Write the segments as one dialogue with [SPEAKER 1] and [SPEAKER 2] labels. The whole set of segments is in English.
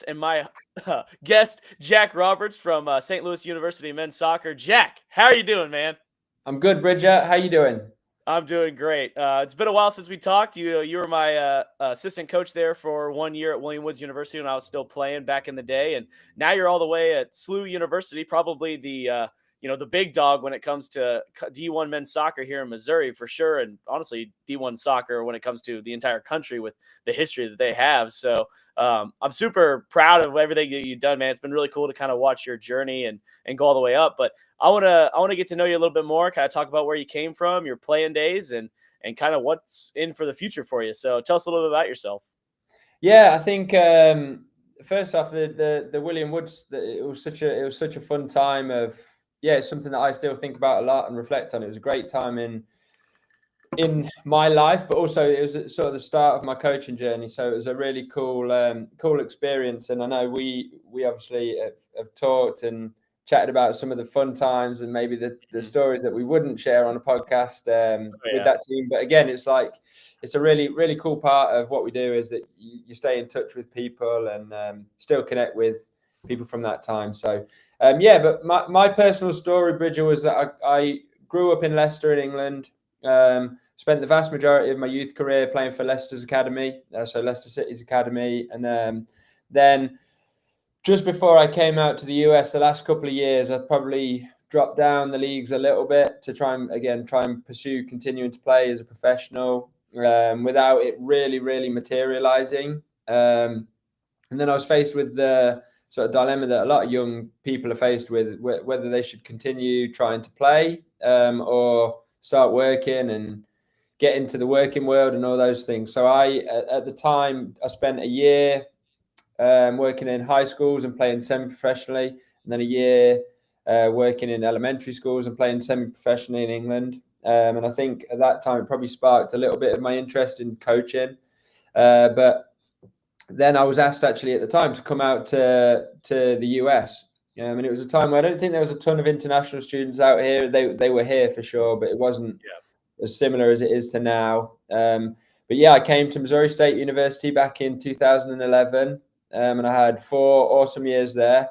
[SPEAKER 1] and my guest, Jack Roberts from St. Louis University men's soccer. Jack, how are you doing, man?
[SPEAKER 2] I'm good, Bridget. How you doing?
[SPEAKER 1] I'm doing great. It's been a while since we talked. You were my assistant coach there for 1 year at William Woods University when I was still playing back in the day, and now you're all the way at SLU University, probably the big dog when it comes to D1 men's soccer here in Missouri for sure, and honestly D1 soccer when it comes to the entire country with the history that they have. So I'm super proud of everything that you've done, man. It's been really cool to kind of watch your journey and go all the way up, but I want to get to know you a little bit more, kind of talk about where you came from, your playing days, and kind of what's in for the future for you. So tell us a little bit about yourself.
[SPEAKER 2] Yeah, I think first off, the William Woods, it was such a fun time of it's something that I still think about a lot and reflect on. It was a great time in my life, but also it was sort of the start of my coaching journey. So it was a really cool experience. And I know we obviously have talked and chatted about some of the fun times and maybe the stories that we wouldn't share on a podcast with that team. But again, it's a really, really cool part of what we do is that you stay in touch with people and still connect with people from that time. So, but my personal story, Bridger, was that I grew up in Leicester in England. Spent the vast majority of my youth career playing for Leicester's academy, so Leicester City's academy, and then just before I came out to the US, the last couple of years, I probably dropped down the leagues a little bit to try and pursue continuing to play as a professional without it really materializing. And then I was faced with the sort of dilemma that a lot of young people are faced with, whether they should continue trying to play or start working and get into the working world and all those things. So at the time, I spent a year working in high schools and playing semi-professionally, and then a year working in elementary schools and playing semi-professionally in England. And I think at that time, it probably sparked a little bit of my interest in coaching. But then I was asked actually at the time to come out to the US. And it was a time where I don't think there was a ton of international students out here. They were here for sure, but it wasn't as similar as it is to now. But yeah, I came to Missouri State University back in 2011, and I had 4 awesome years there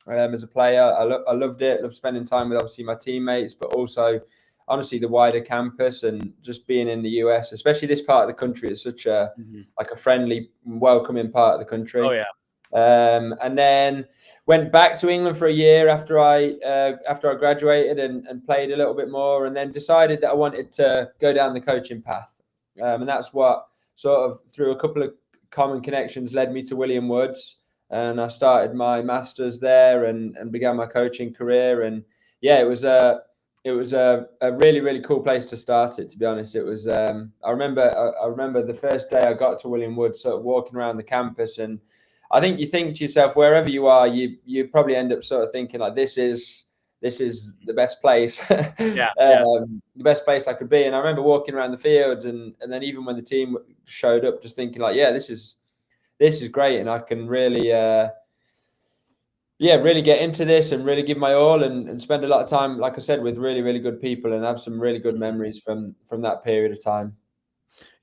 [SPEAKER 2] as a player. I loved it. Loved spending time with obviously my teammates, but also honestly the wider campus and just being in the US, especially this part of the country, is such a like a friendly, welcoming part of the country.
[SPEAKER 1] Oh yeah.
[SPEAKER 2] And then went back to England for a year after I graduated and played a little bit more, and then decided that I wanted to go down the coaching path. And that's what sort of through a couple of common connections led me to William Woods, and I started my master's there and began my coaching career. And yeah, it was a really cool place to start it, to be honest. It was I remember the first day I got to William Woods, sort of walking around the campus, and I think you think to yourself, wherever you are, you probably end up sort of thinking like, this is the best place, the best place I could be. And I remember walking around the fields, and then even when the team showed up, just thinking like, yeah, this is great, and I can really really get into this and really give my all and spend a lot of time, like I said, with really good people and have some really good memories from that period of time.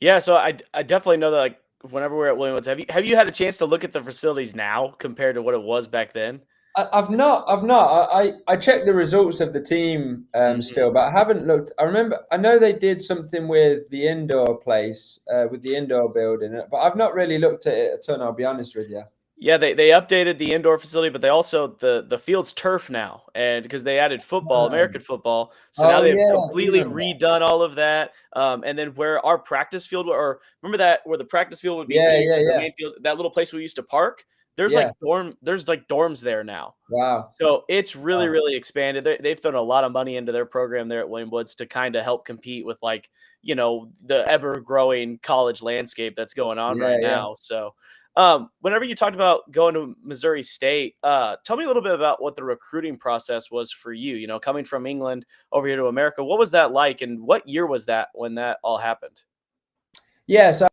[SPEAKER 1] Yeah, so I definitely know that, like, whenever we're at William Woods, have you had a chance to look at the facilities now compared to what it was back then?
[SPEAKER 2] I've not. I checked the results of the team still, but I haven't looked. I know they did something with the indoor place, with the indoor building, but I've not really looked at it a ton. I'll be honest with you.
[SPEAKER 1] Yeah, they updated the indoor facility, but they also the field's turf now, and because they added football, American football, so now they've completely redone all of that. And then where our practice field, or remember that where the practice field would be here, the main field, that little place we used to park. There's like dorms there now.
[SPEAKER 2] Wow.
[SPEAKER 1] So it's really expanded. They've thrown a lot of money into their program there at William Woods to kind of help compete with, like, the ever growing college landscape that's going on right now. So whenever you talked about going to Missouri State, tell me a little bit about what the recruiting process was for you, coming from England over here to America. What was that like, and what year was that when that all happened?
[SPEAKER 2] Yeah, so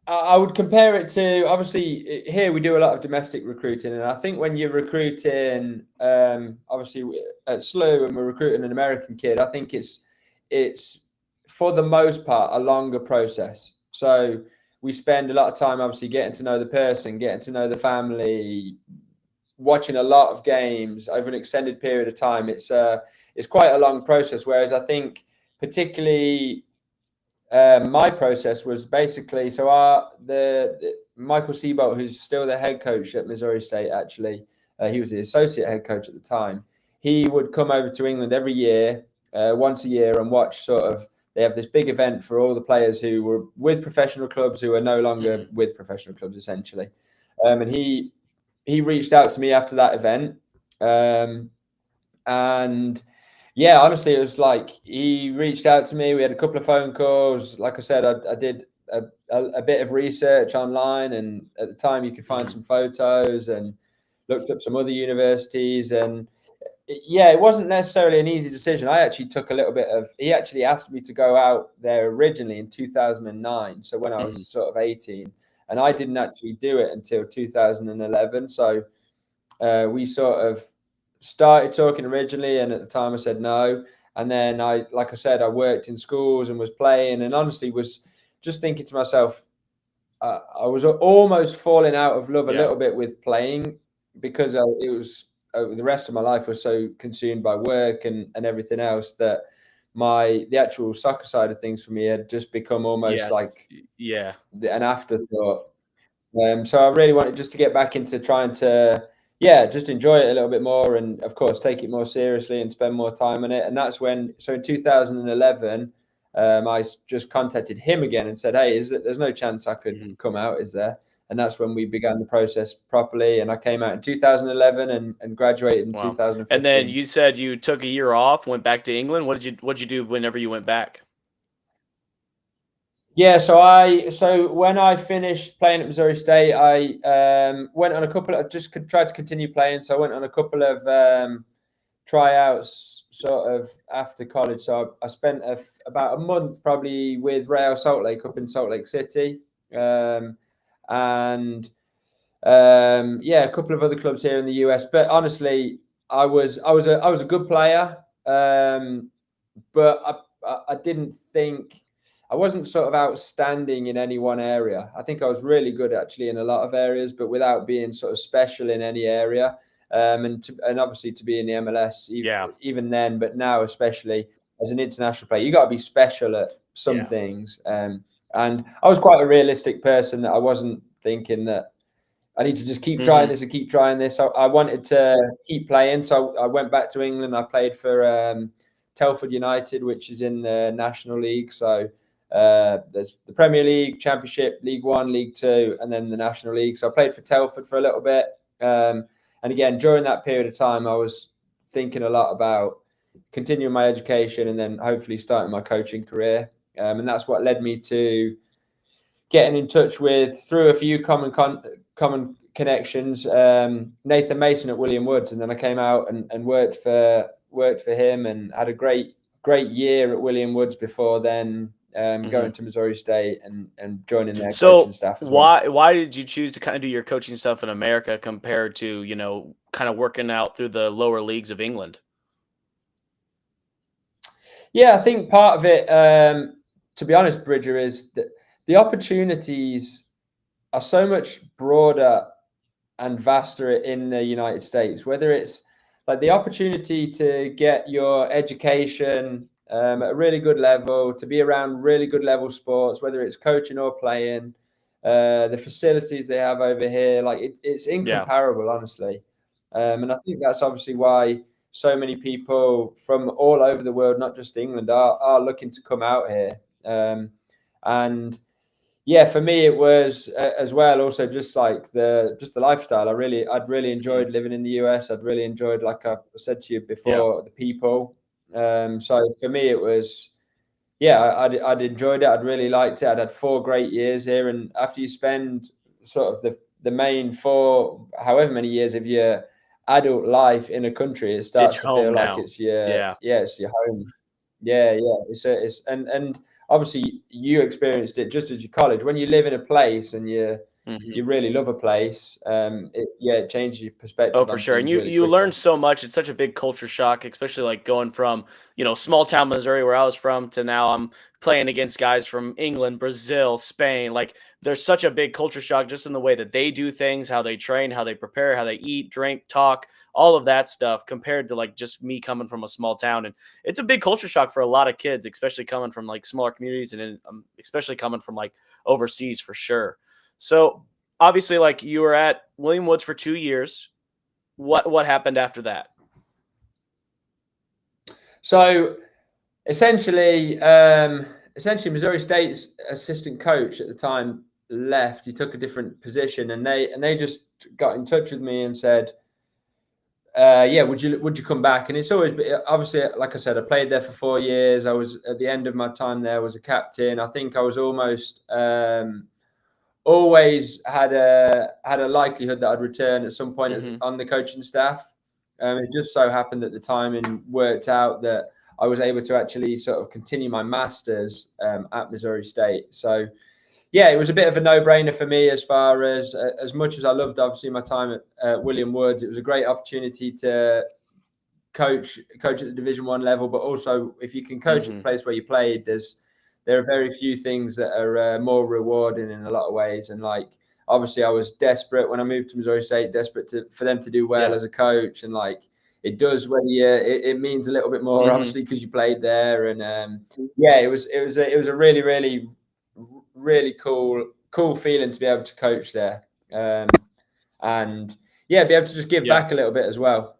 [SPEAKER 2] I would compare it to, obviously, here we do a lot of domestic recruiting, and I think when you're recruiting, obviously at SLU, and we're recruiting an American kid, I think it's for the most part a longer process. So we spend a lot of time obviously getting to know the person, getting to know the family, watching a lot of games over an extended period of time. It's quite a long process. Whereas I think particularly my process was basically, so the Michael Seabolt, who's still the head coach at Missouri State, actually, he was the associate head coach at the time. He would come over to England every year, once a year, and watch sort of, they have this big event for all the players who were with professional clubs who are no longer with professional clubs, essentially. And he reached out to me after that event. And yeah, honestly, it was like he reached out to me. We had a couple of phone calls. Like I said, I did a bit of research online, and at the time you could find some photos and looked up some other universities. And yeah, it wasn't necessarily an easy decision. I actually took a little bit of, he actually asked me to go out there originally in 2009. So when I was sort of 18, and I didn't actually do it until 2011. So we sort of started talking originally, and at the time I said no. And then like I said, I worked in schools and was playing, and honestly was just thinking to myself, I was almost falling out of love a little bit with playing, because it was the rest of my life was so consumed by work and everything else that the actual soccer side of things for me had just become almost like an afterthought. So I really wanted just to get back into trying to, just enjoy it a little bit more, and of course take it more seriously and spend more time on it. And that's when, so in 2011, I just contacted him again and said, hey, there's no chance I could come out, is there? And that's when we began the process properly. And I came out in 2011 and graduated in 2015.
[SPEAKER 1] And then you said you took a year off, went back to England. What'd you do whenever you went back?
[SPEAKER 2] Yeah, so when I finished playing at Missouri State, I went on a couple of, just tried to continue playing. So I went on a couple of tryouts sort of after college. So I spent about a month probably with Real Salt Lake up in Salt Lake City. And a couple of other clubs here in the US. But honestly, I was a good player. But I didn't think, I wasn't sort of outstanding in any one area. I think I was really good actually in a lot of areas, but without being sort of special in any area. And obviously to be in the MLS, even then, but now especially as an international player, you got to be special at some things. And I was quite a realistic person, that I wasn't thinking that I need to just keep trying this and keep trying this. I wanted to keep playing. So I went back to England. I played for Telford United, which is in the National League. So there's the Premier League, Championship, League One, League Two, and then the National League. So I played for Telford for a little bit. And again, during that period of time, I was thinking a lot about continuing my education and then hopefully starting my coaching career. And that's what led me to getting in touch with, through a few common connections, Nathan Mason at William Woods. And then I came out and worked for him, and had a great year at William Woods before then. Going to Missouri State and joining their coaching staff as well.
[SPEAKER 1] Why did you choose to kind of do your coaching stuff in America compared to, kind of working out through the lower leagues of England?
[SPEAKER 2] Yeah, I think part of it, to be honest, Bridger, is that the opportunities are so much broader and vaster in the United States, whether it's like the opportunity to get your education at a really good level, to be around really good level sports, whether it's coaching or playing, the facilities they have over here, like it's incomparable, honestly. And I think that's obviously why so many people from all over the world, not just England, are looking to come out here. And yeah, for me, it was as well also just like the lifestyle. I'd really enjoyed living in the US. I'd really enjoyed, like I said to you before, the people. So for me, it was, I'd enjoyed it. I'd really liked it. I'd had 4 great years here. And after you spend sort of the main 4, however many years of your adult life in a country, it starts to feel like it's it's your home. And obviously you experienced it just as your college. When you live in a place and you're you really love a place, it changes your perspective.
[SPEAKER 1] Oh, for
[SPEAKER 2] on
[SPEAKER 1] sure. And
[SPEAKER 2] things really
[SPEAKER 1] you
[SPEAKER 2] quickly.
[SPEAKER 1] learn so much. It's such a big culture shock, especially like going from, small town Missouri where I was from to now I'm playing against guys from England, Brazil, Spain. Like there's such a big culture shock just in the way that they do things, how they train, how they prepare, how they eat, drink, talk, all of that stuff compared to like just me coming from a small town. And it's a big culture shock for a lot of kids, especially coming from like smaller communities and especially coming from like overseas for sure. So obviously like you were at William Woods for 2 years. What happened after that?
[SPEAKER 2] So essentially, Missouri State's assistant coach at the time left. He took a different position, and they just got in touch with me and said, "Yeah, would you come back?" And it's always obviously, like I said, I played there for 4 years. I was at the end of my time there, was a captain. I think I was almost always had a likelihood that I'd return at some point on the coaching staff. It just so happened that the timing worked out that I was able to actually sort of continue my master's at Missouri State. So, yeah, it was a bit of a no-brainer for me as far as much as I loved, obviously, my time at William Woods. It was a great opportunity to coach at the Division I level, but also if you can coach at the place where you played, there are very few things that are more rewarding in a lot of ways. And like, obviously I was desperate when I moved to Missouri State, desperate for them to do well as a coach. And like, it does when it means a little bit more, obviously, because you played there. And it was a really, really, really cool feeling to be able to coach there. And yeah, be able to just give back a little bit as well.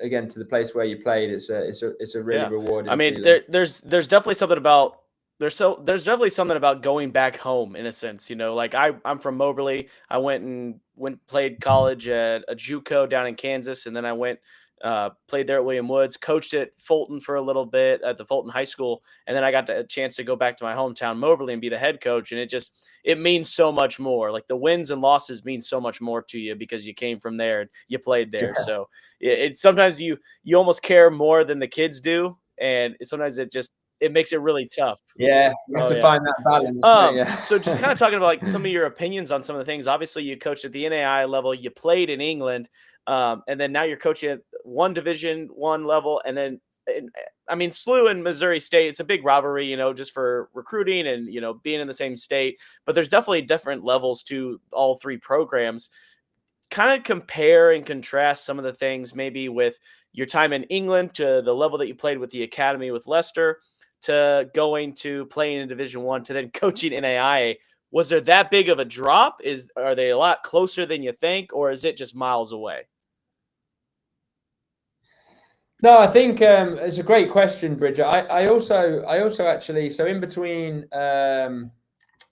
[SPEAKER 2] Again, to the place where you played, it's a really rewarding.
[SPEAKER 1] I mean,
[SPEAKER 2] feeling.
[SPEAKER 1] there's definitely something about there's definitely something about going back home in a sense, like I'm from Moberly. I went played college at a JUCO down in Kansas, and then I went played there at William Woods, coached at Fulton for a little bit at the Fulton High School, and then I got a chance to go back to my hometown Moberly and be the head coach, and it means so much more. Like the wins and losses mean so much more to you because you came from there and you played there. Yeah. So it's sometimes you almost care more than the kids do, and sometimes it makes it really tough.
[SPEAKER 2] Yeah, you have to find that balance.
[SPEAKER 1] So just kind of talking about like some of your opinions on some of the things. Obviously, you coached at the NAI level, you played in England, and then now you're coaching at one Division I level, and then I mean SLU and Missouri State. It's a big rivalry, just for recruiting and being in the same state. But there's definitely different levels to all three programs. Kind of compare and contrast some of the things maybe with your time in England to the level that you played with the academy with Leicester, to going to playing in Division I to then coaching NAIA. Was there that big of a drop? Are they a lot closer than you think, or is it just miles away?
[SPEAKER 2] No, I think it's a great question, Bridget. I also actually, so in between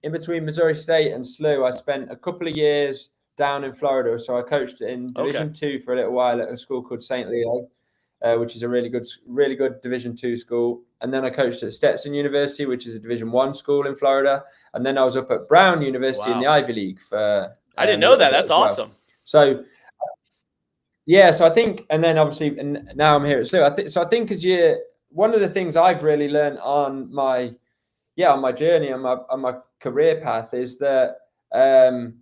[SPEAKER 2] Missouri State and SLU, I spent a couple of years down in Florida. So I coached in Division II for a little while at a school called St. Leo, which is a really good Division II school. And then I coached at Stetson University, which is a Division I school in Florida. And then I was up at Brown University in the Ivy League for.
[SPEAKER 1] I didn't know that. That's awesome.
[SPEAKER 2] So. Yeah, so I think, and then obviously, and now I'm here at SLU. I think one of the things I've really learned on my journey, on my career path, is that there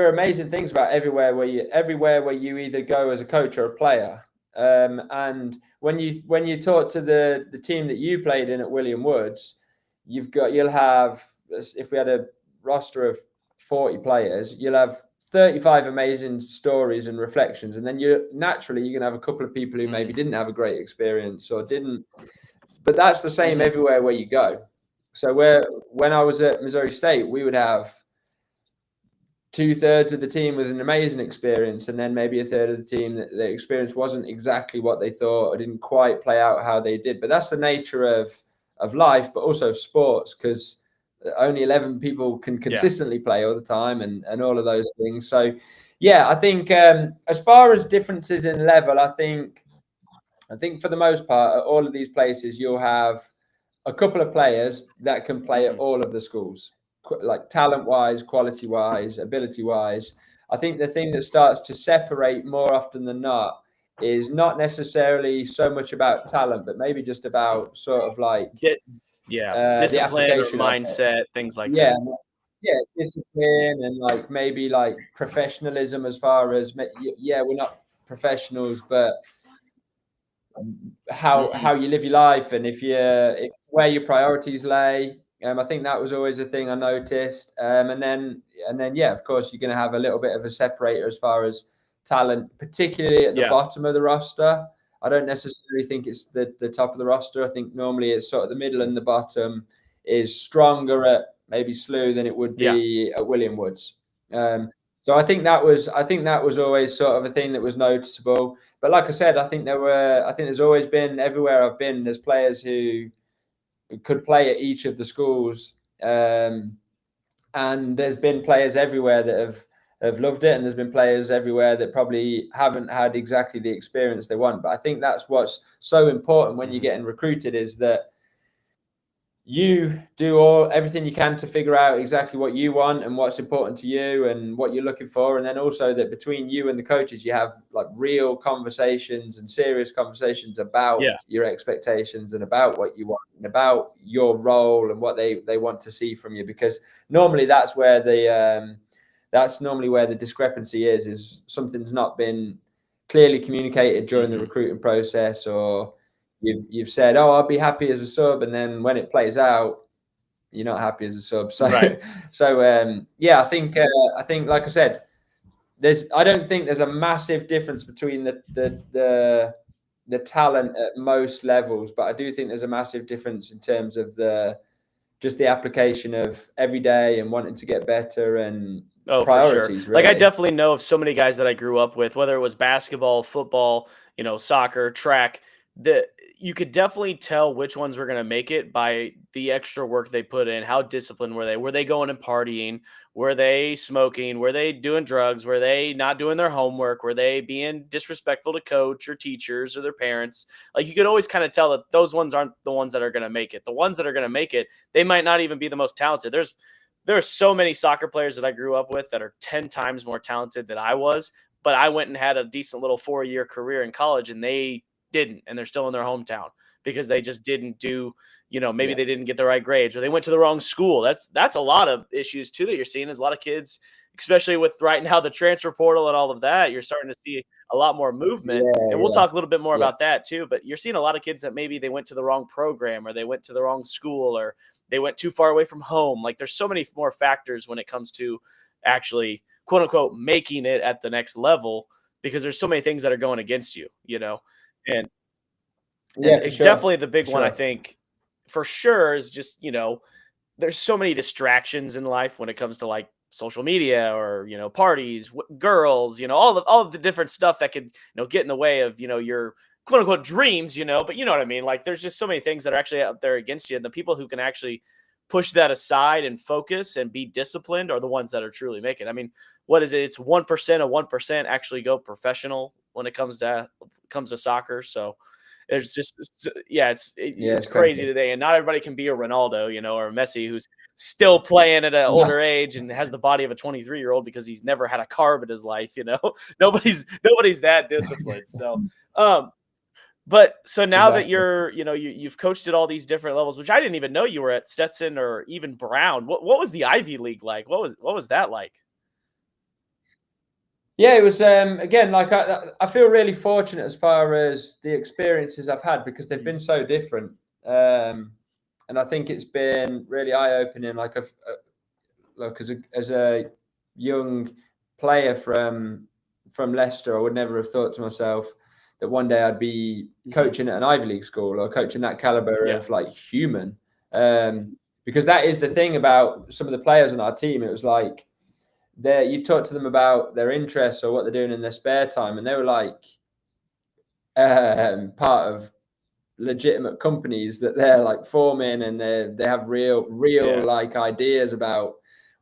[SPEAKER 2] are amazing things about everywhere where you either go as a coach or a player. And when you talk to the team that you played in at William Woods, you'll have, if we had a roster of 40 players, you'll have 35 amazing stories and reflections, and then you're going to have a couple of people who maybe didn't have a great experience or didn't. But that's the same everywhere where you go. So when I was at Missouri State, we would have 2/3 of the team with an amazing experience, and then maybe 1/3 of the team that the experience wasn't exactly what they thought or didn't quite play out how they did. But that's the nature of life, but also of sports, because only 11 people can consistently play all the time and all of those things. So, yeah, I think as far as differences in level, I think for the most part, at all of these places, you'll have a couple of players that can play at all of the schools, like talent-wise, quality-wise, ability-wise. I think the thing that starts to separate more often than not is not necessarily so much about talent, but maybe just about sort of like
[SPEAKER 1] discipline or mindset, things like that.
[SPEAKER 2] yeah, discipline and like maybe like professionalism as far as yeah, we're not professionals, but how you live your life and if where your priorities lay. I think that was always a thing I noticed. And then yeah, of course, you're going to have a little bit of a separator as far as talent, particularly at the
[SPEAKER 1] Yeah.
[SPEAKER 2] bottom of the roster. I don't necessarily think it's the top of the roster. I think normally it's sort of the middle and the bottom is stronger at maybe SLU than it would be at William Woods. So I think that was always sort of a thing that was noticeable. But like I said, I think there's always been, everywhere I've been, there's players who could play at each of the schools, and there's been players everywhere that have loved it, and there's been players everywhere that probably haven't had exactly the experience they want. But I think that's what's so important when you're getting recruited, is that you do everything you can to figure out exactly what you want and what's important to you and what you're looking for. And then also that between you and the coaches, you have like real conversations and serious conversations about your expectations and about what you want and about your role and what they want to see from you. Because normally that's where the discrepancy is something's not been clearly communicated during the recruiting process, or you've said, "Oh, I'll be happy as a sub," and then when it plays out, you're not happy as a sub. So, yeah, I think, like I said, I don't think there's a massive difference between the talent at most levels, but I do think there's a massive difference in terms of just the application of every day and wanting to get better and priorities.
[SPEAKER 1] For sure. Like I definitely know of so many guys that I grew up with, whether it was basketball, football, soccer, track, that you could definitely tell which ones were going to make it by the extra work they put in. How disciplined were they? Were they going and partying? Were they smoking? Were they doing drugs? Were they not doing their homework? Were they being disrespectful to coach or teachers or their parents? Like you could always kind of tell that those ones aren't the ones that are going to make it. The ones that are going to make it, they might not even be the most talented. There are so many soccer players that I grew up with that are 10 times more talented than I was, but I went and had a decent little 4-year career in college and they didn't, and they're still in their hometown because they just didn't do, maybe they didn't get the right grades or they went to the wrong school. That's a lot of issues too that you're seeing. Is a lot of kids, especially with right now the transfer portal and all of that, you're starting to see a lot more movement. And we'll talk a little bit more about that too. But you're seeing a lot of kids that maybe they went to the wrong program or they went to the wrong school or they went too far away from home. Like there's so many more factors when it comes to actually quote unquote making it at the next level, because there's so many things that are going against you, and definitely the big one, I think, for sure, is just, there's so many distractions in life when it comes to like social media or, parties, girls, all of the different stuff that could, get in the way of, your quote unquote dreams, but you know what I mean? Like there's just so many things that are actually out there against you. And the people who can actually push that aside and focus and be disciplined are the ones that are truly making. I mean, what is it? It's 1% of 1% actually go professional when it comes to soccer. So there's just, it's crazy today. And not everybody can be a Ronaldo, or a Messi who's still playing at an older age and has the body of a 23-year-old because he's never had a carb in his life. Nobody's that disciplined. So, but so now that you're, you've coached at all these different levels, which I didn't even know you were at Stetson or even Brown. What was the Ivy League like? What was that like?
[SPEAKER 2] Yeah, it was, again, like I feel really fortunate as far as the experiences I've had because they've been so different. And I think it's been really eye-opening. Like, look, as a young player from Leicester, I would never have thought to myself that one day I'd be coaching at an Ivy League school or coaching that caliber of like human. Because that is the thing about some of the players on our team. It was like, you talk to them about their interests or what they're doing in their spare time, and they were like part of legitimate companies that they're like forming, and they have real like ideas about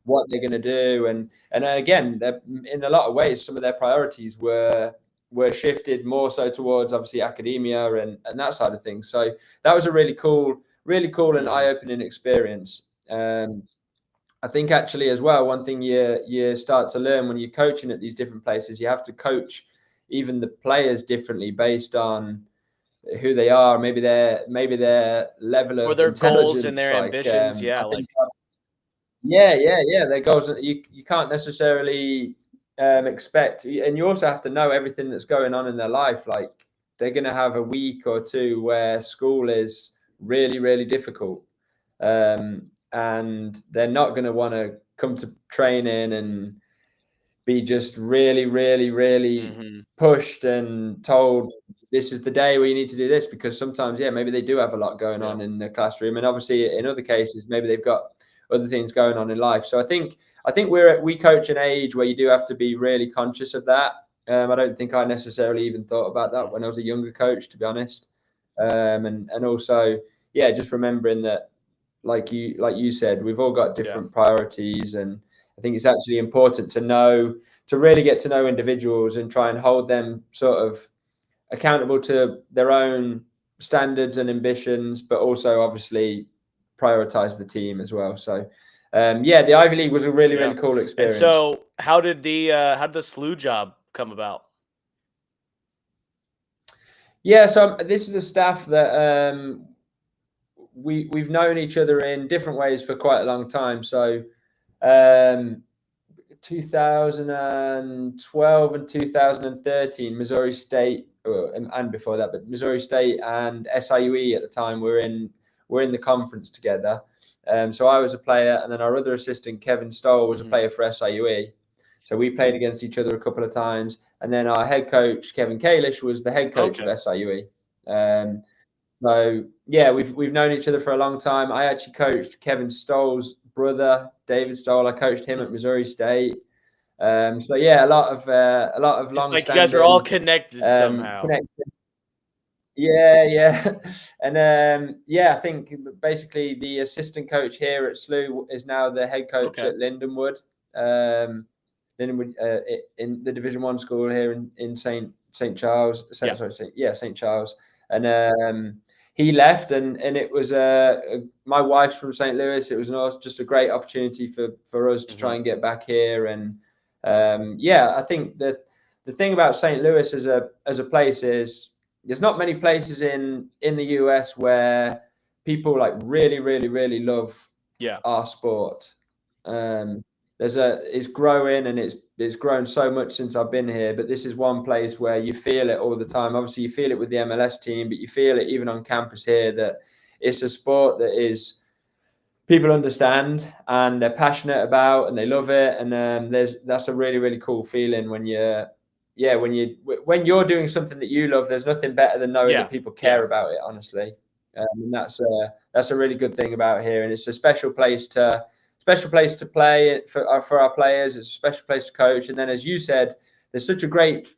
[SPEAKER 2] what they're going to do, and again, in a lot of ways, some of their priorities were shifted more so towards obviously academia and that side of things. So that was a really cool and eye-opening experience. I think actually as well, one thing you start to learn when you're coaching at these different places, you have to coach even the players differently based on who they are, maybe their level of
[SPEAKER 1] or their goals and their ambitions.
[SPEAKER 2] Yeah. Their goals, you can't necessarily expect, and you also have to know everything that's going on in their life. Like they're going to have a week or two where school is really, really difficult, and they're not going to want to come to training and be just really, really, really pushed and told this is the day where you need to do this, because sometimes, maybe they do have a lot going on in the classroom, and obviously in other cases, maybe they've got other things going on in life. So I think we coach an age where you do have to be really conscious of that. I don't think I necessarily even thought about that when I was a younger coach, to be honest. And also, just remembering that, like you said, we've all got different priorities, and I think it's actually important to really get to know individuals and try and hold them sort of accountable to their own standards and ambitions, but also obviously prioritize the team as well. So, the Ivy League was a really, really cool experience.
[SPEAKER 1] And so how did the SLU job come about?
[SPEAKER 2] Yeah, so this is a staff that we've known each other in different ways for quite a long time. So 2012 and 2013, Missouri State, and before that, but Missouri State and SIUE at the time were in the conference together. So I was a player, and then our other assistant, Kevin Stoll, was a player for SIUE. So we played against each other a couple of times. And then our head coach, Kevin Kalish, was the head coach of SIUE. So we've known each other for a long time. I actually coached Kevin Stoll's brother, David Stoll. I coached him at Missouri State. A lot of long.
[SPEAKER 1] Like you guys are all connected somehow.
[SPEAKER 2] Yeah. And I think basically the assistant coach here at SLU is now the head coach at Lindenwood. Lindenwood in the Division 1 school here in St. Charles. St. Charles. And he left, and it was my wife's from St. Louis. It was just a great opportunity for us to try and get back here. And I think that the thing about St. Louis as a place is there's not many places in the US where people like really, really, really love our sport. It's growing, and it's grown so much since I've been here, but this is one place where you feel it all the time. Obviously you feel it with the MLS team, but you feel it even on campus here, that it's a sport that is people understand and they're passionate about and they love it. And that's a really, really cool feeling when you're doing something that you love. There's nothing better than knowing that people care about it, honestly. And that's a really good thing about here. And it's a special place to play for our players. It's a special place to coach. And then, as you said, there's such a great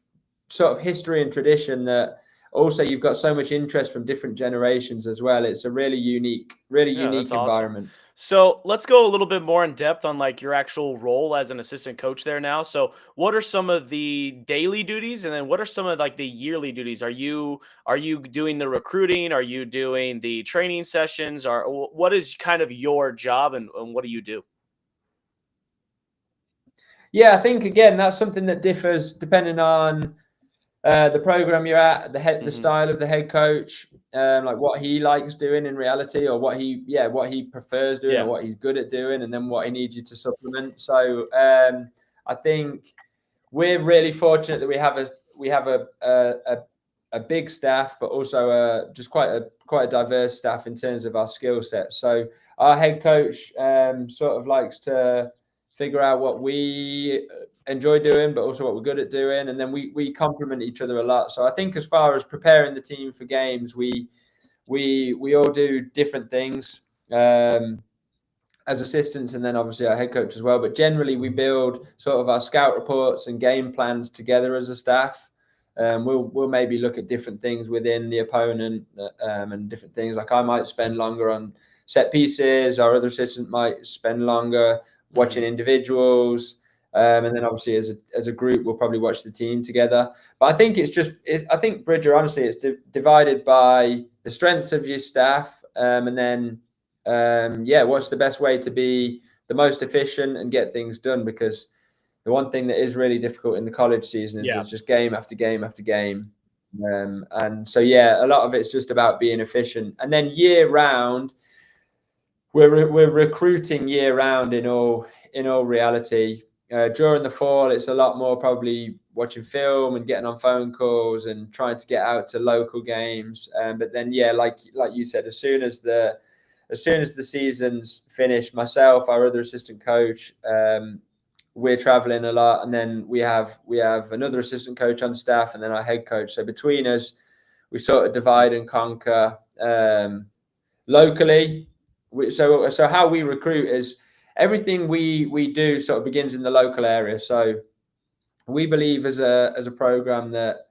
[SPEAKER 2] sort of history and tradition that also you've got so much interest from different generations as well. It's a really unique environment.
[SPEAKER 1] Awesome. So let's go a little bit more in depth on like your actual role as an assistant coach there now. So what are some of the daily duties, and then what are some of like the yearly duties? Are you doing the recruiting? Are you doing the training sessions? Or what is kind of your job, and what do you do?
[SPEAKER 2] Yeah, I think again that's something that differs depending on the program you're at, the style of the head coach, like what he likes doing in reality, or what he prefers doing, or what he's good at doing, and then what he needs you to supplement. So I think we're really fortunate that we have a big staff, but also just quite a diverse staff in terms of our skill set. So our head coach sort of likes to figure out what we enjoy doing, but also what we're good at doing, and then we complement each other a lot. So I think as far as preparing the team for games, we all do different things as assistants, and then obviously our head coach as well. But generally, we build sort of our scout reports and game plans together as a staff. We'll maybe look at different things within the opponent and different things. Like I might spend longer on set pieces. Our other assistant might spend longer watching individuals. And then obviously as a group, we'll probably watch the team together. But I think I think Bridger, honestly, it's divided by the strengths of your staff. And then, what's the best way to be the most efficient and get things done? Because the one thing that is really difficult in the college season is it's just game after game after game. And so, a lot of it's just about being efficient. And then year round, we're recruiting year round in all reality. During the fall, it's a lot more probably watching film and getting on phone calls and trying to get out to local games. But then, yeah, like you said, as soon as the season's finished, myself, our other assistant coach, we're traveling a lot, and then we have another assistant coach on staff, and then our head coach. So between us, we sort of divide and conquer. Locally, so how we recruit is everything we do sort of begins in the local area. So we believe as a program that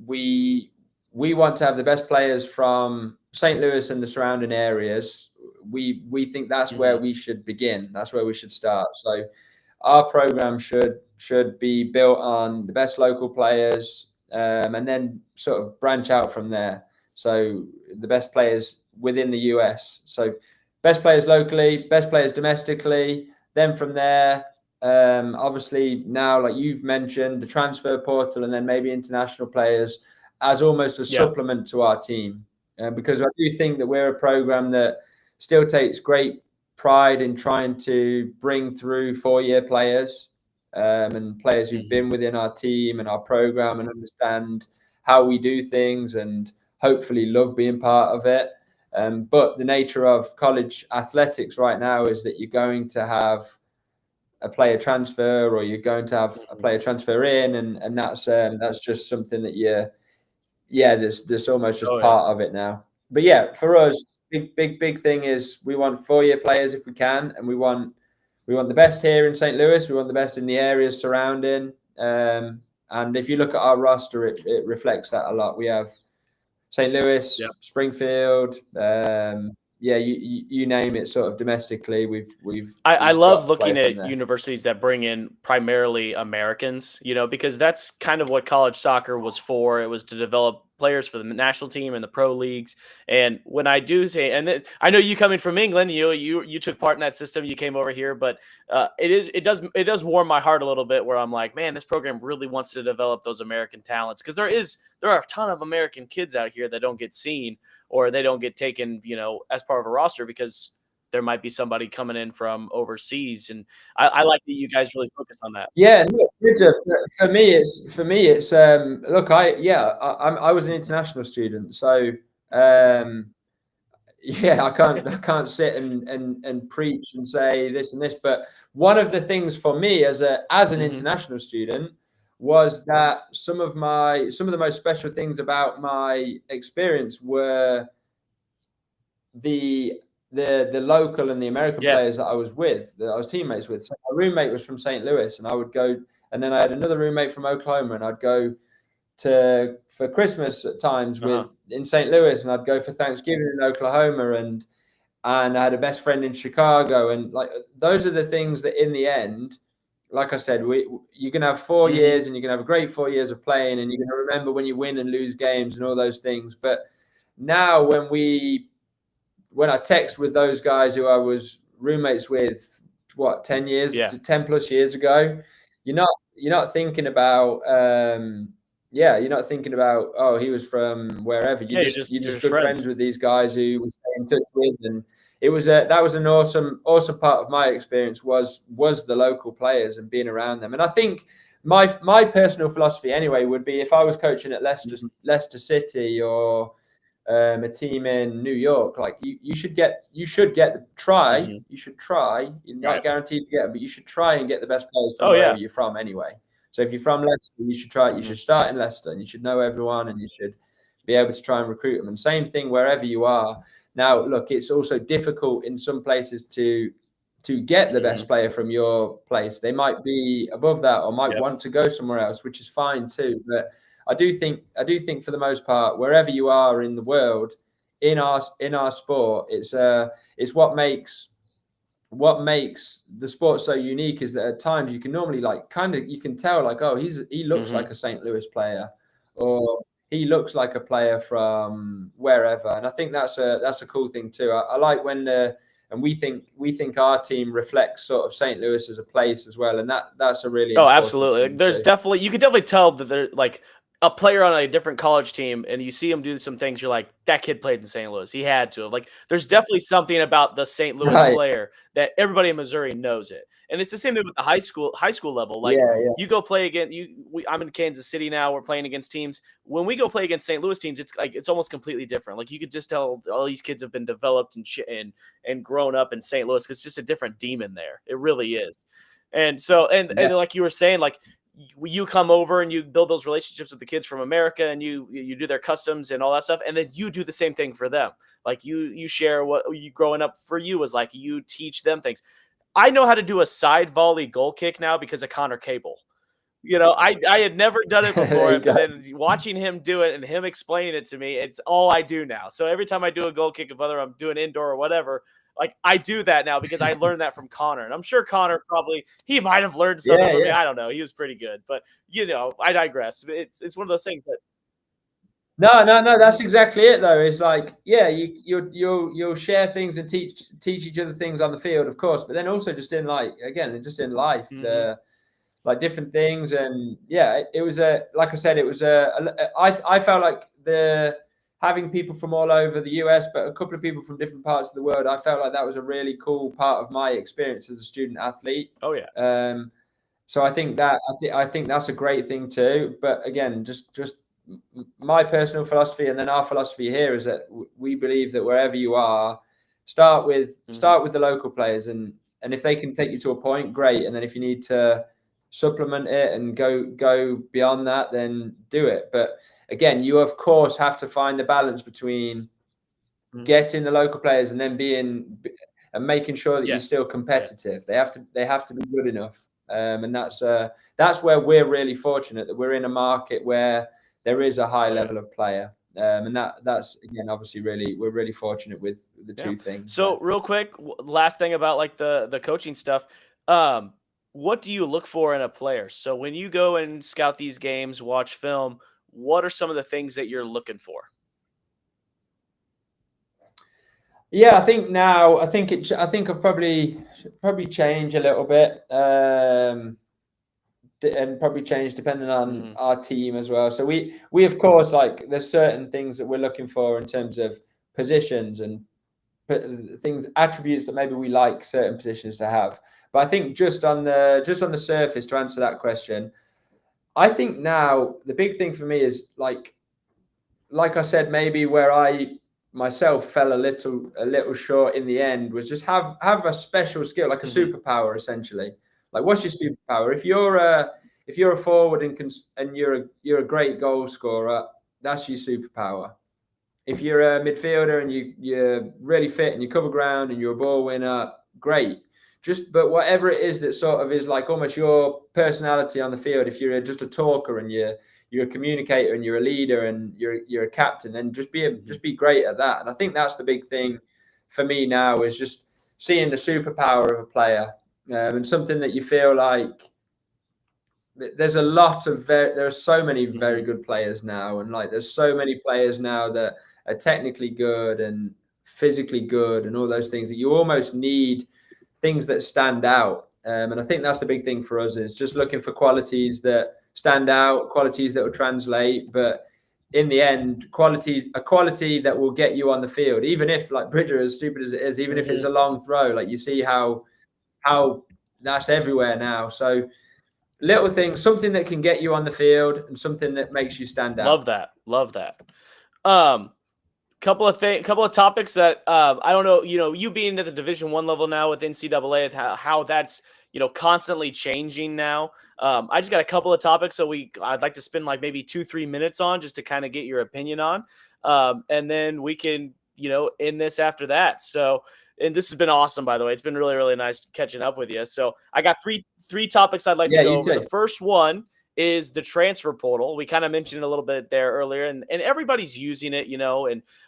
[SPEAKER 2] we want to have the best players from St. Louis and the surrounding areas. We think that's where we should begin. That's where we should start. So our program should be built on the best local players, and then sort of branch out from there. So the best players within the US. So best players locally, best players domestically. Then from there, obviously now, like you've mentioned, the transfer portal, and then maybe international players as almost a supplement to our team. Because I do think that we're a program that still takes great pride in trying to bring through 4-year players, and players who've been within our team and our program and understand how we do things and hopefully love being part of it. But the nature of college athletics right now is that you're going to have a player transfer, or you're going to have a player transfer in, and that's just something that there's almost just part of it now. But yeah, for us, big thing is we want 4-year players if we can, and we want the best here in St. Louis. We want the best in the areas surrounding. And if you look at our roster, it reflects that a lot. We have St. Louis, Springfield, you name it. Sort of domestically,
[SPEAKER 1] I love looking at universities that bring in primarily Americans, because that's kind of what college soccer was for. It was to develop players for the national team and the pro leagues. And when I do say, and I know you coming from England, you took part in that system, you came over here, but it does warm my heart a little bit, where I'm like, man, this program really wants to develop those American talents, because there are a ton of American kids out here that don't get seen, or they don't get taken, as part of a roster, because there might be somebody coming in from overseas. And I like that you guys really focus on that.
[SPEAKER 2] Yeah, for me, it's look, I was an international student, so I can't sit and preach and say this and this. But one of the things for me as an international student was that some of the most special things about my experience were the local and the American players that I was with, that I was teammates with. So my roommate was from St. Louis, and I would go, and then I had another roommate from Oklahoma, and I'd go for Christmas at times in St. Louis, and I'd go for Thanksgiving in Oklahoma, and I had a best friend in Chicago. And like, those are the things that in the end, like I said, you're going to have 4 years, and you're going to have a great 4 years of playing, and you're going to remember when you win and lose games and all those things. But now when I text with those guys who I was roommates with, 10 plus years ago, you're not thinking about, you're not thinking about, oh, he was from wherever. You're just good friends with these guys who we stay in touch with. And it was that was an awesome part of my experience was the local players and being around them. And I think my personal philosophy anyway would be, if I was coaching at Leicester City or a team in New York, like you should get the try. You should try. You're not guaranteed to get it, but you should try and get the best players from wherever you're from anyway. So if you're from Leicester, you should try. You should start in Leicester, and you should know everyone, and you should be able to try and recruit them. And same thing wherever you are. Now, look, it's also difficult in some places to get the best player from your place. They might be above that, or might want to go somewhere else, which is fine too. But I do think for the most part, wherever you are in the world, in our sport, it's what makes the sport so unique, is that at times you can normally you can tell, like, oh, he looks like a St. Louis player, or he looks like a player from wherever. And I think that's a cool thing too. I like when and we think our team reflects sort of St. Louis as a place as well, and that's a really
[SPEAKER 1] absolutely. There's definitely, you can definitely tell that they're like, a player on a different college team and you see him do some things, you're like, that kid played in St. Louis. He had to have. Like, there's definitely something about the St. Louis
[SPEAKER 2] Right.
[SPEAKER 1] player that everybody in Missouri knows it. And it's the same thing with the high school level. Like,
[SPEAKER 2] Yeah, yeah.
[SPEAKER 1] you go play again. I'm in Kansas City now. We're playing against teams. When we go play against St. Louis teams, it's like it's almost completely different. Like, you could just tell all these kids have been developed and grown up in St. Louis because it's just a different demon there. It really is. And so
[SPEAKER 2] Yeah.
[SPEAKER 1] and like you were saying, like you come over and you build those relationships with the kids from America and you do their customs and all that stuff, and then you do the same thing for them. Like you share what you growing up for you was like. You teach them things. I know how to do a side volley goal kick now because of Connor Cable. I had never done it
[SPEAKER 2] There
[SPEAKER 1] before,
[SPEAKER 2] you
[SPEAKER 1] but
[SPEAKER 2] go.
[SPEAKER 1] then watching him do it and him explaining it to me, it's all I do now. So every time I do a goal kick, whether I'm doing indoor or whatever, like I do that now because I learned that from Connor. And I'm sure Connor he might have learned something
[SPEAKER 2] Yeah,
[SPEAKER 1] from me.
[SPEAKER 2] yeah.
[SPEAKER 1] I don't know. He was pretty good, but I digress. It's one of those things that
[SPEAKER 2] No, no, no. That's exactly it, though. It's like, yeah, you'll share things and teach each other things on the field, of course, but then also just in just in life,
[SPEAKER 1] Mhm.
[SPEAKER 2] like different things. And yeah, it was like I said, it was I felt like having people from all over the US, but a couple of people from different parts of the world. I felt like that was a really cool part of my experience as a student athlete.
[SPEAKER 1] Oh yeah.
[SPEAKER 2] So I think I think that's a great thing too. But again, just my personal philosophy, and then our philosophy here is that we believe that wherever you are, start with the local players, and if they can take you to a point, great. And then if you need to supplement it and go beyond that, then do it. But again, you of course have to find the balance between getting the local players and then and making sure that you're
[SPEAKER 1] Yes.
[SPEAKER 2] still competitive. They have to be good enough. And that's where we're really fortunate that we're in a market where there is a high level of player. And that's again, obviously, we're really fortunate with the two things.
[SPEAKER 1] So real quick, last thing about like the coaching stuff. What do you look for in a player? So when you go and scout these games, watch film, what are some of the things that you're looking for?
[SPEAKER 2] Yeah, I think now I think I've probably changed a little bit. And probably change depending on our team as well. So we of course, like, there's certain things that we're looking for in terms of positions and things, attributes that maybe we like certain positions to have. But I think just on the surface, to answer that question, I think now the big thing for me is like I said, maybe where I myself fell a little short in the end was just have a special skill, like a superpower, essentially. Like, what's your superpower? If you're a forward and you're a great goal scorer, that's your superpower. If you're a midfielder and you're really fit and you cover ground and you're a ball winner, great. But whatever it is that sort of is like almost your personality on the field, if you're just a talker and you're a communicator and you're a leader and you're a captain, then just be great at that. And I think that's the big thing for me now, is just seeing the superpower of a player, and something that you feel like there's there are so many very good players now, and like there's so many players now that are technically good and physically good and all those things, that you almost need things that stand out. And I think that's the big thing for us, is just looking for qualities that stand out, qualities that will translate. But in the end, a quality that will get you on the field, even if, like Bridger, as stupid as it is, even if it's a long throw, like you see how that's everywhere now. So little things, something that can get you on the field and something that makes you stand out.
[SPEAKER 1] Love that. Couple of topics that I don't know. You being at the Division I level now with NCAA, how that's constantly changing now. I just got a couple of topics, so I'd like to spend like maybe 2-3 minutes on, just to kind of get your opinion on, and then we can end this after that. So, and this has been awesome, by the way. It's been really, really nice catching up with you. So I got three topics I'd like to go over. The first one is the transfer portal. We kind of mentioned it a little bit there earlier, and everybody's using it,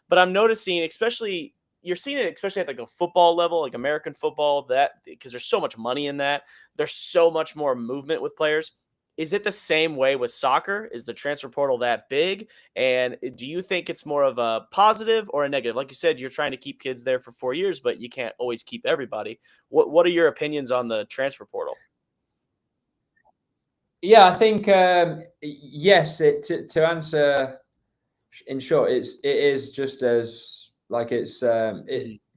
[SPEAKER 1] but I'm noticing, especially you're seeing it, especially at like a football level, like American football, that because there's so much money in that, there's so much more movement with players. Is it the same way with soccer? Is the transfer portal that big? And do you think it's more of a positive or a negative? Like you said, you're trying to keep kids there for 4 years, but you can't always keep everybody. What are your opinions on the transfer portal?
[SPEAKER 2] Yeah, I think yes. To answer in short, it is just as like it's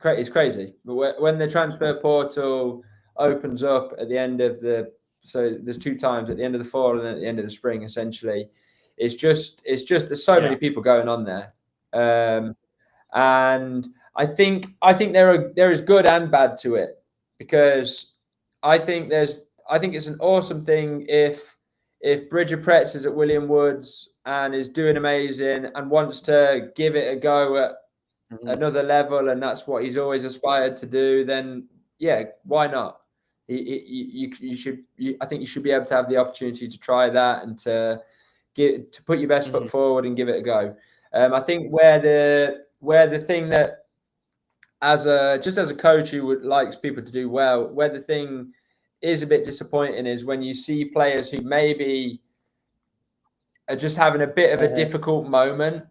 [SPEAKER 2] crazy. But when the transfer portal opens up at the end of so there's 2 times at the end of the fall and at the end of the spring. Essentially, it's just there's so many people going on there, and I think there is good and bad to it, because I think it's an awesome thing if Bridger Pretz is at William Woods and is doing amazing and wants to give it a go at another level, and that's what he's always aspired to do, then yeah, why not? You should. I think you should be able to have the opportunity to try that and to put your best foot forward and give it a go. I think where the thing that as a coach who likes people to do well, where the thing is a bit disappointing is when you see players who maybe are just having a bit of a difficult moment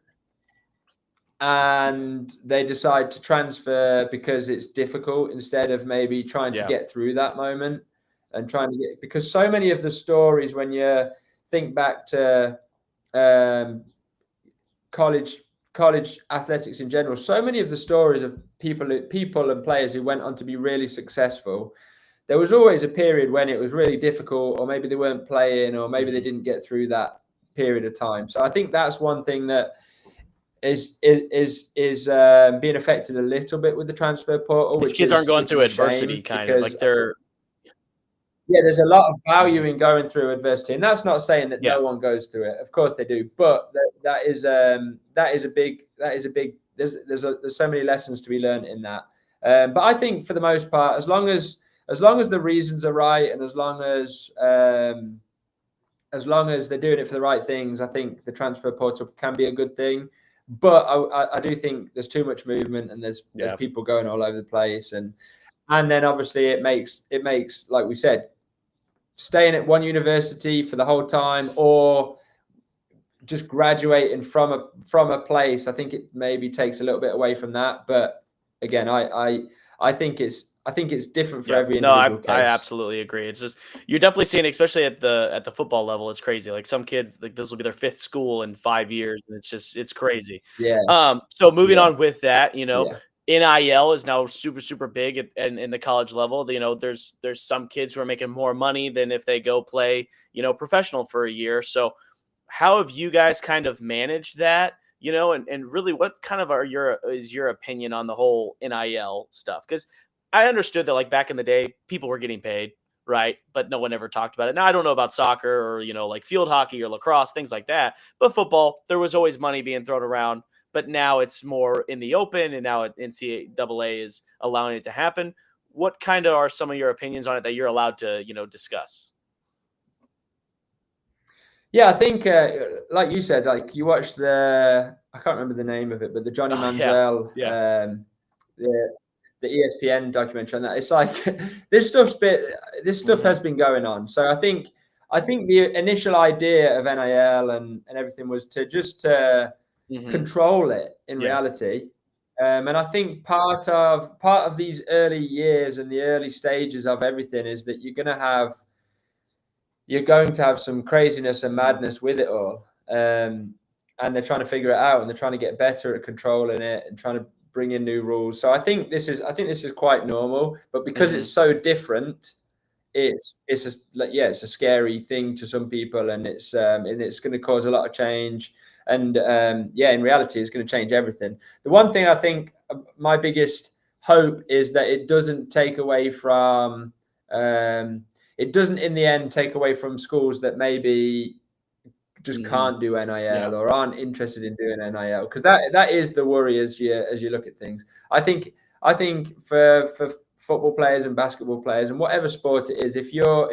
[SPEAKER 2] and they decide to transfer because it's difficult instead of maybe trying to get through that moment and because so many of the stories, when you think back to college athletics in general, so many of the stories of people and players who went on to be really successful, there was always a period when it was really difficult, or maybe they weren't playing, or maybe they didn't get through that period of time. So I think that's one thing that is being affected a little bit with the transfer portal.
[SPEAKER 1] These kids aren't going through adversity, kind of like they're.
[SPEAKER 2] Yeah, there's a lot of value in going through adversity, and that's not saying that no one goes through it. Of course they do, but that is a big. There's so many lessons to be learned in that. But I think for the most part, as long as the reasons are right, and as long as they're doing it for the right things, I think the transfer portal can be a good thing. But I do think there's too much movement, and there's people going all over the place, and then obviously it makes, like we said, staying at one university for the whole time or just graduating from a place, I think it maybe takes a little bit away from that. But again, I think it's different for every individual case.
[SPEAKER 1] I absolutely agree. It's just, you're definitely seeing, especially at the football level, it's crazy. Like some kids, like this will be their 5th school in 5 years, and it's crazy.
[SPEAKER 2] Yeah.
[SPEAKER 1] So moving on with that, NIL is now super, super big in the college level. There's some kids who are making more money than if they go play, professional for a year. So how have you guys kind of managed that? And really, what kind of is your opinion on the whole NIL stuff? Because I understood that, like, back in the day, people were getting paid, right? But no one ever talked about it. Now, I don't know about soccer or, like field hockey or lacrosse, things like that. But football, there was always money being thrown around. But now it's more in the open, and now NCAA is allowing it to happen. What kind of are some of your opinions on it that you're allowed to, discuss?
[SPEAKER 2] Yeah, I think, like you said, like you watched I can't remember the name of it, but the Johnny Manziel, the ESPN documentary on that. It's like this stuff has been going on. So I think the initial idea of NIL and everything was to just control it in reality. And I think part of these early years and the early stages of everything is that you're going to have some craziness and madness with it all. And they're trying to figure it out, and they're trying to get better at controlling it and trying to bring in new rules. So I think this is quite normal, but because it's so different, it's a scary thing to some people, and it's going to cause a lot of change. And in reality, it's going to change everything. The one thing I think my biggest hope is that it doesn't take away from it doesn't in the end take away from schools that maybe just can't do NIL or aren't interested in doing NIL, because that is the worry as you look at things. I think for football players and basketball players and whatever sport it is, if you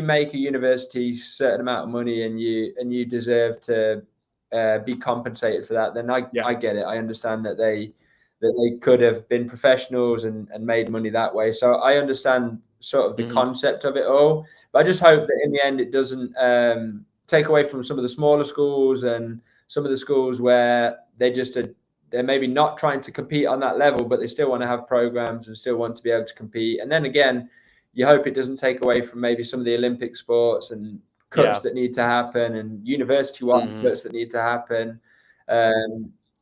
[SPEAKER 2] make a university a certain amount of money and you deserve to be compensated for that, then I get it. I understand that they could have been professionals and made money that way. So I understand sort of the concept of it all. But I just hope that in the end it doesn't take away from some of the smaller schools and some of the schools where they're maybe not trying to compete on that level, but they still want to have programs and still want to be able to compete. And then again, you hope it doesn't take away from maybe some of the Olympic sports and cuts that need to happen and university-wide cuts that need to happen.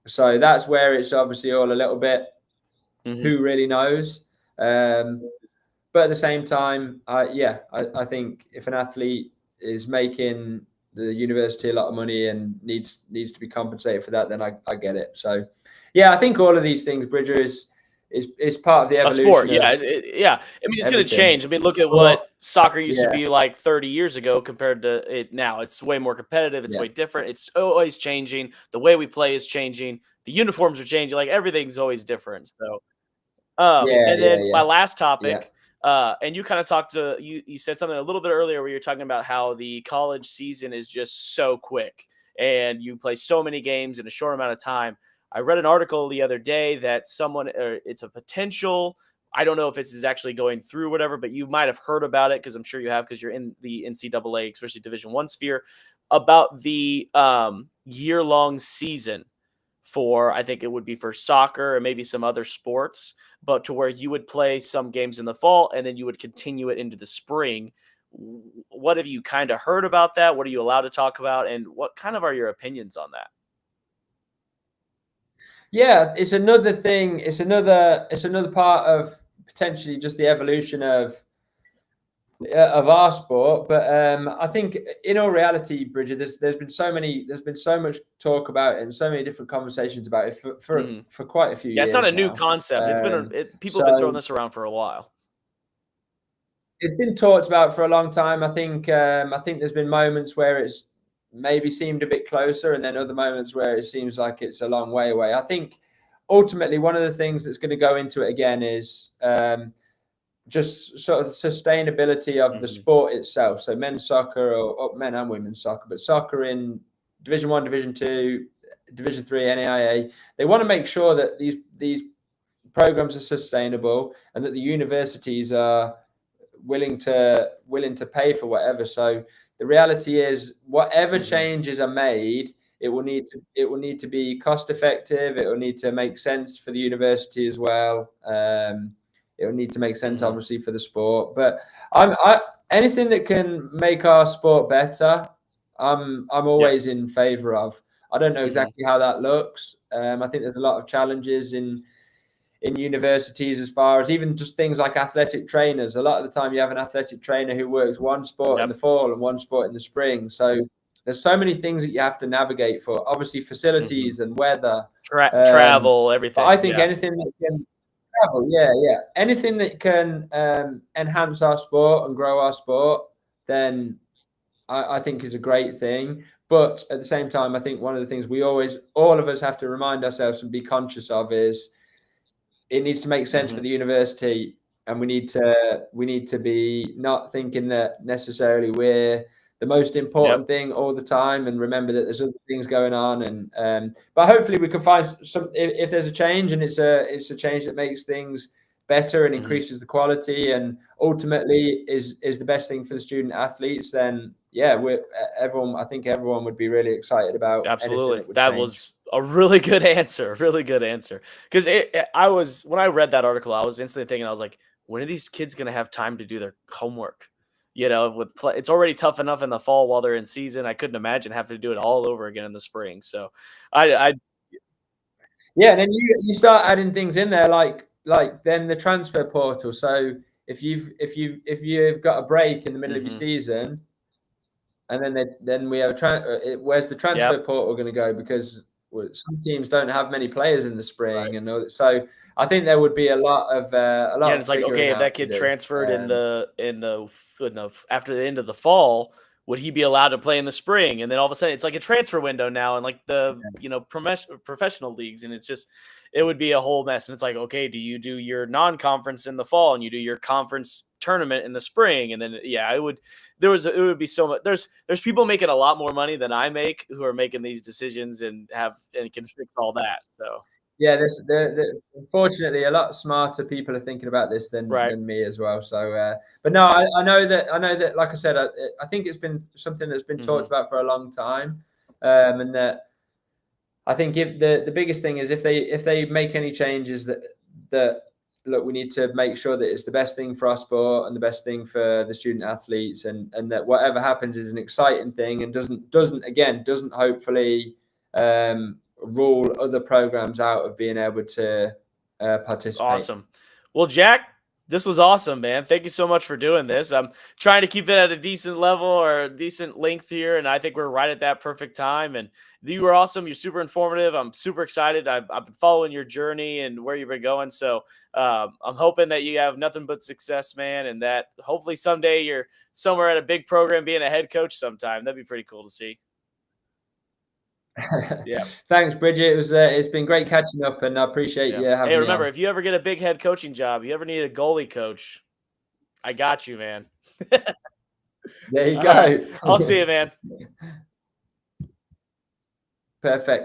[SPEAKER 2] So that's where it's obviously all a little bit, who really knows? But at the same time, I think if an athlete is making the university a lot of money and needs to be compensated for that, then I get it. So, yeah, I think all of these things, Bridger, is part of the evolution.
[SPEAKER 1] Sport, yeah. I mean, it's going to change. I mean, look at what soccer used to be like 30 years ago compared to it now. It's way more competitive. It's way different. It's always changing. The way we play is changing. The uniforms are changing. Like, everything's always different. So, and then my last topic, and you kind of talked to, you said something a little bit earlier where you're talking about how the college season is just so quick and you play so many games in a short amount of time. I read an article the other day that it's a potential, I don't know if this is actually going through whatever, but you might have heard about it because I'm sure you have, because you're in the NCAA, especially Division I sphere, about the year-long season for, I think it would be for soccer and maybe some other sports, but to where you would play some games in the fall and then you would continue it into the spring. What have you kind of heard about that? What are you allowed to talk about? And what kind of are your opinions on that?
[SPEAKER 2] Yeah, it's another thing. It's another part of potentially just the evolution of our sport. But I think in all reality, Bridget, there's been so much talk about it and so many different conversations about it for quite a few years.
[SPEAKER 1] Yeah, it's not a new concept. It's been people have been throwing this around for a while.
[SPEAKER 2] It's been talked about for a long time. I think there's been moments where it's maybe seemed a bit closer, and then other moments where it seems like it's a long way away. I think ultimately one of the things that's going to go into it again is just sort of the sustainability of the sport itself. So men's soccer, or men and women's soccer, but soccer in Division I, Division II, Division III, NAIA, they want to make sure that these programs are sustainable and that the universities are willing to pay for whatever. So the reality is, whatever changes are made, it will need to be cost effective. It will need to make sense for the university as well. It will need to make sense, obviously, for the sport. But anything that can make our sport better, I'm always in favour of. I don't know exactly how that looks. I think there's a lot of challenges in universities, as far as even just things like athletic trainers. A lot of the time you have an athletic trainer who works one sport in the fall and one sport in the spring. So there's so many things that you have to navigate for, obviously facilities and weather,
[SPEAKER 1] travel, everything.
[SPEAKER 2] But I think anything that can travel, anything that can enhance our sport and grow our sport, then I think is a great thing. But at the same time, I think one of the things all of us have to remind ourselves and be conscious of is, it needs to make sense for the university, and we need to be not thinking that necessarily we're the most important thing all the time, and remember that there's other things going on. And but hopefully we can find some, if there's a change and it's a change that makes things better and increases the quality and ultimately is the best thing for the student athletes, then I think everyone would be really excited about.
[SPEAKER 1] Absolutely. That was a really good answer. Because when I read that article, I was instantly thinking, I was like, when are these kids going to have time to do their homework? It's already tough enough in the fall while they're in season. I couldn't imagine having to do it all over again in the spring. So and
[SPEAKER 2] then you start adding things in there, like then the transfer portal. So if you've got a break in the middle of your season, and then we have where's the transfer portal going to go? Because some teams don't have many players in the spring, and so I think there would be a lot of
[SPEAKER 1] it's like, okay, if that kid transferred in the after the end of the fall, would he be allowed to play in the spring? And then all of a sudden, it's like a transfer window now, and like the professional leagues, and it would be a whole mess. And it's like, okay, do you do your non-conference in the fall and you do your conference tournament in the spring? And then it would be so much. There's people making a lot more money than I make who are making these decisions and can fix all that. So
[SPEAKER 2] there's unfortunately a lot smarter people are thinking about this than me as well. So but no, I know that like I said, I think it's been something that's been talked about for a long time, and that I think the biggest thing is if they make any changes that look, we need to make sure that it's the best thing for our sport and the best thing for the student athletes, and that whatever happens is an exciting thing and doesn't hopefully rule other programs out of being able to participate.
[SPEAKER 1] Awesome. Well, Jack, this was awesome, man. Thank you so much for doing this. I'm trying to keep it at a decent level or a decent length here, and I think we're right at that perfect time. And you were awesome. You're super informative. I'm super excited. I've been following your journey and where you've been going. So I'm hoping that you have nothing but success, man, and that hopefully someday you're somewhere at a big program being a head coach sometime. That'd be pretty cool to see. Yeah.
[SPEAKER 2] Thanks, Bridget. It's been great catching up, and I appreciate you having
[SPEAKER 1] Hey,
[SPEAKER 2] me
[SPEAKER 1] remember,
[SPEAKER 2] on.
[SPEAKER 1] if you ever get a big head coaching job, you ever need a goalie coach, I got you, man.
[SPEAKER 2] There you
[SPEAKER 1] All
[SPEAKER 2] go.
[SPEAKER 1] right. I'll see you, man.
[SPEAKER 2] Perfect.